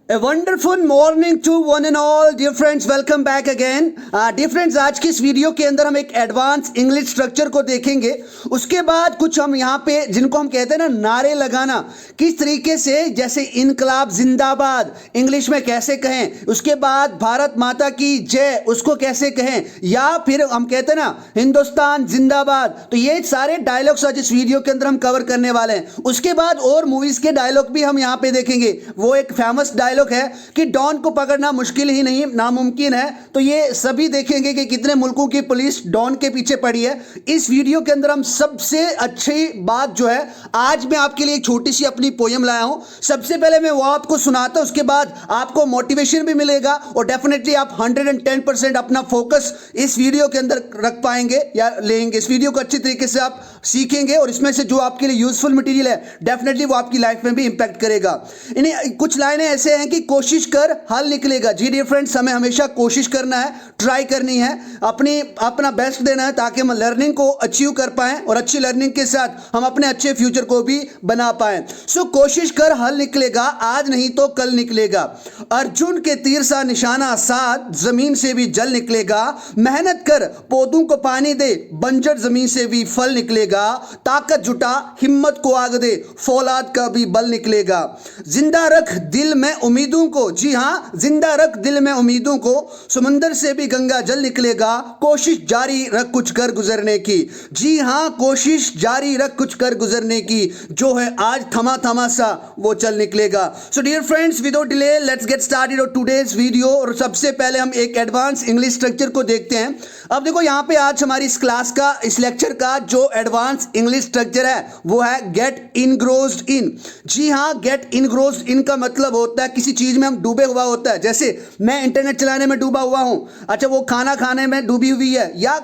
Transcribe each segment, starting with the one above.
A wonderful morning to one and all dear friends, welcome back again. Dear friends, आज की इस video के अंदर हम एक एडवांस इंग्लिश स्ट्रक्चर को देखेंगे। उसके बाद कुछ हम यहाँ पे जिनको हम कहते हैं ना नारे लगाना, किस तरीके से, जैसे इनकलाब जिंदाबाद इंग्लिश में कैसे कहें, उसके बाद भारत माता की जय उसको कैसे कहें, या फिर हम कहते हैं ना हिंदुस्तान जिंदाबाद। तो ये सारे डायलॉग्स आज इस वीडियो के अंदर हम कवर करने वाले हैं। उसके बाद और मूवीज के डायलॉग भी हम यहाँ पे देखेंगे। वो एक फेमस डायलॉग है कि डॉन को पकड़ना मुश्किल ही नहीं नामुमकिन है। तो ये सभी देखेंगे कि कितने मुल्कों की पुलिस डॉन के पीछे पड़ी है। इस वीडियो के अंदर हम सबसे अच्छी बात जो है, आज मैं आपके लिए एक छोटी सी अपनी पोयम लाया हूं। सबसे पहले मैं वो आपको सुनाता हूं, उसके बाद आपको मोटिवेशन भी मिलेगा और डेफिनेटली आप 110% अपना फोकस इस वीडियो के अंदर रख पाएंगे या लेंगे। इस वीडियो को अच्छी तरीके से आप सीखेंगे और इसमें से जो आपके लिए यूजफुल मटेरियल है डेफिनेटली वो आपकी लाइफ में भी इंपैक्ट करेगा। इन्हें कुछ लाइनें ऐसे हैं कि कोशिश कर हल निकलेगा। जी डियर फ्रेंड्स, हमें हमेशा कोशिश करना है, ट्राई करनी है, अपना बेस्ट देना है ताकि हम लर्निंग को अचीव कर पाएं और अच्छी लर्निंग के साथ हम अपने अच्छे फ्यूचर को भी बना पाएं। सो कोशिश कर हल निकलेगा, आज नहीं तो कल निकलेगा। अर्जुन के तीर सा निशाना साध, जमीन से भी जल निकलेगा। मेहनत कर पौधों को पानी दे, बंजर जमीन से भी फल निकलेगा। ताकत जुटा हिम्मत को आग दे, फौलाद का भी बल निकलेगा। जिंदा रख दिल में उम्मीदों को, जी हाँ जिंदा रख दिल में उम्मीदों को, समुंदर से भी गंगा जल निकलेगा। कोशिश जारी रख कुछ कर गुजरने की, जी हाँ कोशिश जारी रख कुछ कर गुजरने की, जो है आज थमा थमा सा वो चल निकलेगा। So dear friends, without delay let's get started on today's video. और सबसे पहले हम एक एडवांस इंग्लिश स्ट्रक्चर को देखते हैं। अब देखो यहाँ पे आज हमारी इस क्लास का, इस लेक्चर का जो एडवांस इंग्लिश स्ट्रक्चर है वो है गेट इनग्रोस्ड इन। जी हाँ, गेट इनग्रोस्ड इन का मतलब होता है किसी चीज में हम डूबे हुआ होता है। जैसे मैं इंटरनेट चलाने में डूबा हुआ हूं, अच्छा वो खाना खाने में डूबी हुई है, या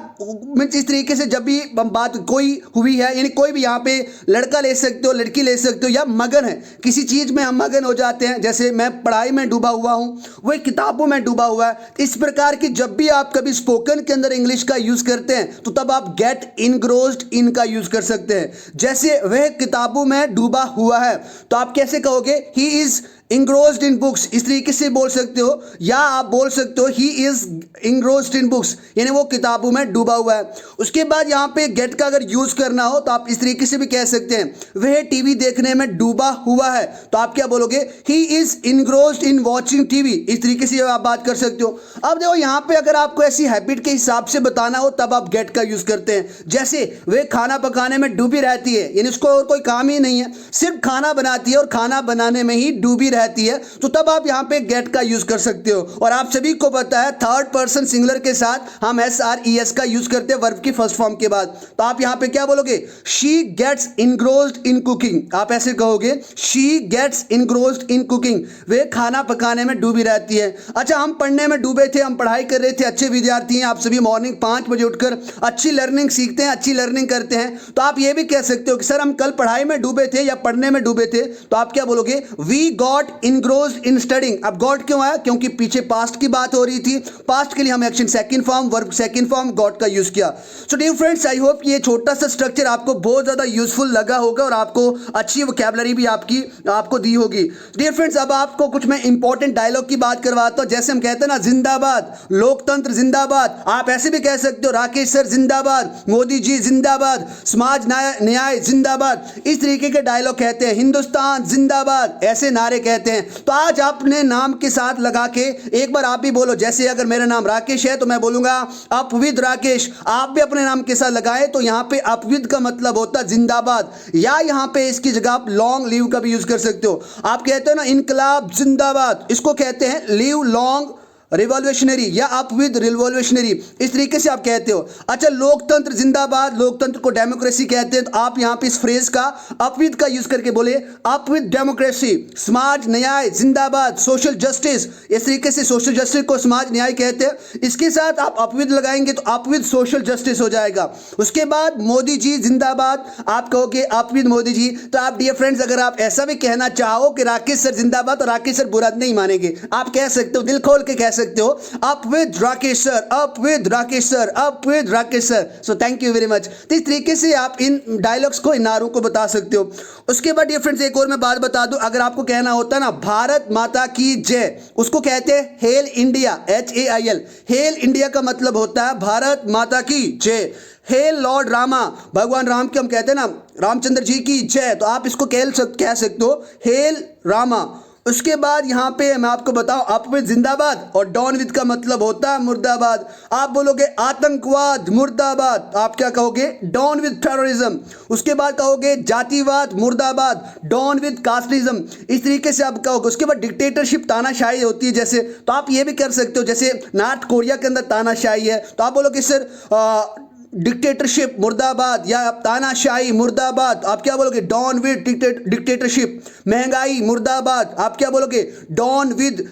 इस तरीके से जब भी बात कोई हुई है, यानी कोई भी यहाँ पे लड़का ले सकते हो, लड़की ले सकते हो, या मगन है किसी चीज में हम मगन हो जाते हैं। जैसे मैं पढ़ाई में डूबा हुआ हूं, वो किताबों में डूबा हुआ है। इस प्रकार की जब भी आप कभी स्पोकन के अंदर इंग्लिश का यूज करते हैं तो तब आप गेट इनग्रोस्ड इन का यूज कर सकते हैं। जैसे वह किताबों में डूबा हुआ है तो आप कैसे कहोगे, he is engrossed in books, इस तरीके से बोल सकते हो। या आप बोल सकते हो he is engrossed in books, यानी वो किताबों में डूबा हुआ है। उसके बाद यहाँ पे गेट का अगर यूज करना हो तो आप इस तरीके से भी कह सकते हैं, वह टीवी देखने में डूबा हुआ है, तो आप क्या बोलोगे, he is engrossed in watching TV। इस तरीके से आप बात कर सकते हो। अब देखो यहाँ पे अगर आपको ऐसी हैबिट के हिसाब से बताना हो तब आप गेट का यूज करते हैं। जैसे वह खाना पकाने में डूबी रहती है, यानी उसको और कोई काम ही नहीं है, सिर्फ खाना बनाती है और खाना बनाने में ही डूबी रहती है, तो तब आप यहां पे गेट का यूज कर सकते हो। और आप सभी को पता है थर्ड पर्सन सिंगुलर के साथ हम SRES का यूज करते हैं वर्ब की फर्स्ट फॉर्म के बाद। तो आप यहां पे क्या बोलोगे, she gets engrossed in cooking. आप ऐसे कहोगे, she gets engrossed in cooking, वे खाना पकाने में डूबी रहती है। अच्छा, हम पढ़ने में डूबे थे, हम पढ़ाई कर रहे थे, अच्छे विद्यार्थी हैं आप सभी, मॉर्निंग 5 बजे उठकर अच्छी लर्निंग सीखते हैं, अच्छी लर्निंग करते हैं, तो आप ये भी कह सकते हो कि सर हम कल पढ़ाई में डूबे थे या पढ़ने में डूबे थे। तो आप क्या बोलोगे, we got engrossed in studying। अब गॉट क्यों आया, क्योंकि पीछे पास्ट की बात हो रही थी, पास्ट के लिए हम action second form, verb second form, got का यूज किया। So dear friends, I hope ये छोटा सा स्ट्रक्चर आपको बहुत ज्यादा यूजफुल लगा होगा और आपको अच्छी वोकैबुलरी भी आपको दी होगी। डियर फ्रेंड्स, अब आपको कुछ मैं इंपॉर्टेंट डायलॉग की बात करवाता हूं। जैसे हम कहते हैं ना जिंदाबाद, लोकतंत्र जिंदाबाद, आप ऐसे भी कह सकते हो राकेश सर जिंदाबाद, मोदी जी जिंदाबाद, समाज न्याय जिंदाबाद, इस तरीके के डायलॉग कहते हैं। हिंदुस्तान जिंदाबाद, ऐसे नारे कहते हैं। तो आज आपने नाम के साथ लगा के एक बार आप भी बोलो। जैसे अगर मेरा नाम राकेश है तो मैं बोलूंगा अप विद राकेश, आप भी अपने नाम के साथ लगाए तो यहां पे अप विद का मतलब होता है जिंदाबाद, या यहां पे इसकी जगह आप लॉन्ग लीव का भी यूज कर सकते हो। आप कहते हो ना इनकलाब जिंदाबाद, इसको कहते हैं लिव लॉन्ग रिवॉल्यूशनरी या अप विद रिवॉल्यूशनरी, इस तरीके से आप कहते हो। अच्छा, लोकतंत्र जिंदाबाद, लोकतंत्र को डेमोक्रेसी कहते हैं, तो आप यहां पे इस फ्रेज का अप विद का यूज करके बोले अप विद डेमोक्रेसी। समाज न्याय जिंदाबाद, सोशल जस्टिस, इस तरीके से सोशल जस्टिस को समाज न्याय कहते हैं। इसके साथ आप अप विद लगाएंगे तो अप विद सोशल जस्टिस हो जाएगा। उसके बाद मोदी जी जिंदाबाद, आप कहोगे अप विद मोदी जी। तो आप डियर फ्रेंड्स, अगर आप ऐसा भी कहना चाहो कि राकेश सर जिंदाबाद, तो राकेश सर बुरा नहीं मानेंगे, आप कह सकते हो, दिल खोल के कह सकते हो up with Rakesh sir, up with Rakesh sir, up with Rakesh sir. So thank you very much. तो इस तरीके से आप इन डायलॉग्स को, इन नारों को बता सकते हो। उसके बाद डियर फ्रेंड्स एक और मैं बात बता दूं, अगर आपको कहना होता ना भारत माता की जय, उसको कहते हैं hello India, HAIL। Hello India का मतलब होता है भारत माता की जय। हेल लॉर्ड रामा, भगवान राम के हम कहते हैं ना रामचंद्र जी की जय, तो आप इसको कह सकते हो हेल रामा। उसके बाद यहाँ पे मैं आपको बताऊं अप विद जिंदाबाद और डाउन विद का मतलब होता है मुर्दाबाद। आप बोलोगे आतंकवाद मुर्दाबाद, आप क्या कहोगे डाउन विद टेररिज्म। उसके बाद कहोगे जातिवाद मुर्दाबाद, डाउन विद कास्टिज्म। इस तरीके से आप कहोगे। उसके बाद डिक्टेटरशिप, तानाशाही होती है जैसे, तो आप ये भी कर सकते हो, जैसे नॉर्थ कोरिया के अंदर तानाशाही है, तो आप बोलोगे सर डिक्टेटरशिप मुर्दाबाद या तानाशाही मुर्दाबाद। आप क्या बोलोगे डाउन विद डिक्टेटरशिप। महंगाई मुर्दाबाद, आप क्या बोलोगे डाउन विद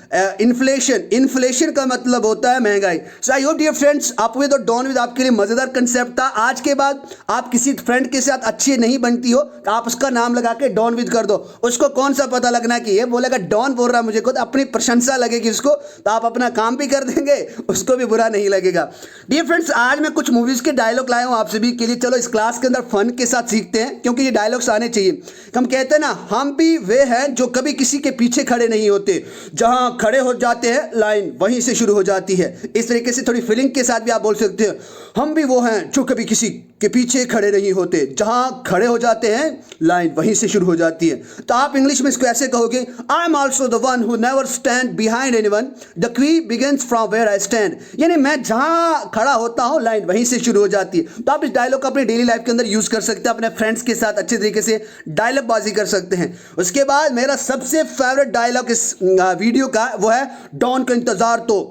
इन्फ्लेशन। इन्फ्लेशन का मतलब होता है महंगाई। So I hope dear friends up with और डाउन विद आपके लिए मजेदार कंसेप्ट था। आज के बाद आप किसी फ्रेंड के साथ अच्छी नहीं बनती हो, आप उसका नाम लगा के डाउन विद कर दो। उसको कौन सा पता लगना कि ये बोलेगा डॉन बोल रहा है मुझे, को अपनी प्रशंसा लगेगी उसको, तो आप अपना काम भी कर देंगे, उसको भी बुरा नहीं लगेगा। डियर फ्रेंड्स आज मैं कुछ मूवीज के डायलॉग लाया हूं आप सभी के लिए। चलो इस क्लास के अंदर फन के साथ सीखते हैं, क्योंकि ये डायलॉग्स आने चाहिए। हम कहते हैं ना हम भी वे हैं जो कभी किसी के पीछे खड़े नहीं होते, जहां खड़े हो जाते हैं लाइन वहीं से शुरू हो जाती है। इस तरीके से थोड़ी फीलिंग के साथ भी आप बोल सकते हो, हम भी वो हैं जो कभी किसी के पीछे खड़े नहीं होते, जहां खड़े हो जाते हैं लाइन वहीं से शुरू हो जाती है। तो आप इंग्लिश में इसको ऐसे कहोगे, I am also the one who never stand behind anyone, the queue begins from where I stand. यानी मैं जहां खड़ा होता हूं लाइन वहीं से शुरू हो जाती है। तो आप इस डायलॉग को अपने डेली लाइफ के अंदर यूज कर सकते हैं, अपने फ्रेंड्स के साथ अच्छे तरीके से डायलॉग बाजी कर सकते हैं। उसके बाद मेरा सबसे फेवरेट डायलॉग इस वीडियो का वो है, डॉन का इंतजार तो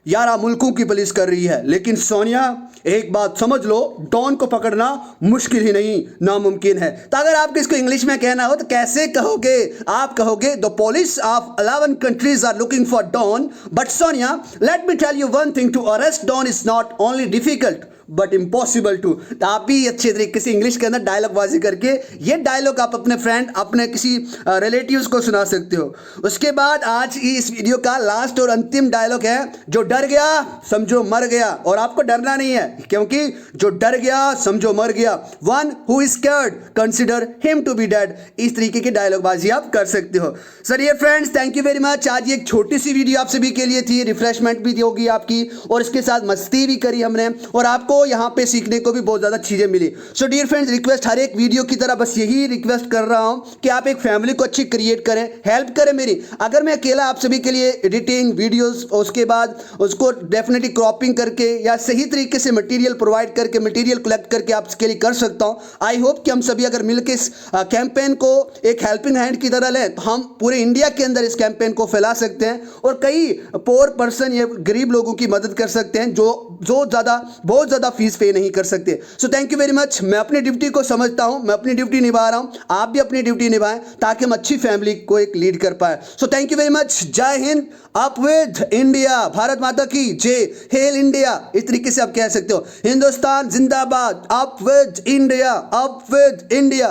11 मुल्कों की पुलिस कर रही है, लेकिन सोनिया एक बात समझ लो, डॉन को पकड़ना मुश्किल ही नहीं नामुमकिन है। तो अगर आपको इसको इंग्लिश में कहना हो तो कैसे कहोगे? आप कहोगे, the police of 11 countries are looking for Don, but Sonia let me tell you one thing, to arrest Don is not only difficult but impossible too. तो आप भी अच्छे तरीके से इंग्लिश के अंदर डायलॉग बाजी करके ये डायलॉग आप अपने फ्रेंड, अपने किसी रिलेटिव्स को सुना सकते हो। उसके बाद आज की इस वीडियो का लास्ट और अंतिम डायलॉग है, जो डर गया समझो मर गया। और आपको डरना नहीं है, क्योंकि जो डर गया समझो मर गया, one who is scared consider him to be dead. इस तरीके की डायलॉग बाजी आप कर सकते हो। सर ये friends thank you very much. आज ये एक छोटी सी वीडियो आप सभी के लिए थी, रिफ्रेशमेंट भी होगी आपकी, और इसके साथ मस्ती भी करी हमने, और आपको यहाँ पे सीखने को भी बहुत ज़्यादा चीज़ें मिली। सो डियर फ्रेंड्स रिक्वेस्ट हर एक वीडियो की तरह बस यही रिक्वेस्ट कर रहा हूँ कि आप एक फैमिली को अच्छी क्रिएट करें, हेल्प करें मेरी। अगर मैं अकेला आप सभी के लिए एडिटिंग वीडियोस, उसके बाद उसको डेफिनेटली क्रॉपिंग करके या सही तरीके से मटेरियल प्रोवाइड करके, मटेरियल कलेक्ट करके आप इसके लिए कर सकता हूँ। आई होप कि हम सभी अगर मिलकर इस कैंपेन को एक हेल्पिंग हैंड की तरह लें तो हम पूरे इंडिया के अंदर इस कैंपेन को फैला सकते हैं, और कई पोर पर्सन या गरीब लोगों की मदद कर सकते हैं जो बहुत ज़्यादा फीस पे नहीं कर सकते। सो थैंक यू वेरी मच। मैं अपनी ड्यूटी को समझता हूं, मैं अपनी ड्यूटी निभा रहा हूं, आप भी अपनी ड्यूटी निभाएं ताकि हम अच्छी फैमिली को एक लीड कर पाए। So thank you very much. Jai Hind, up with India, Bharat माता की जय, हेल इंडिया। इस तरीके से आप कह सकते हो, हिंदुस्तान जिंदाबाद, up with India, up with India.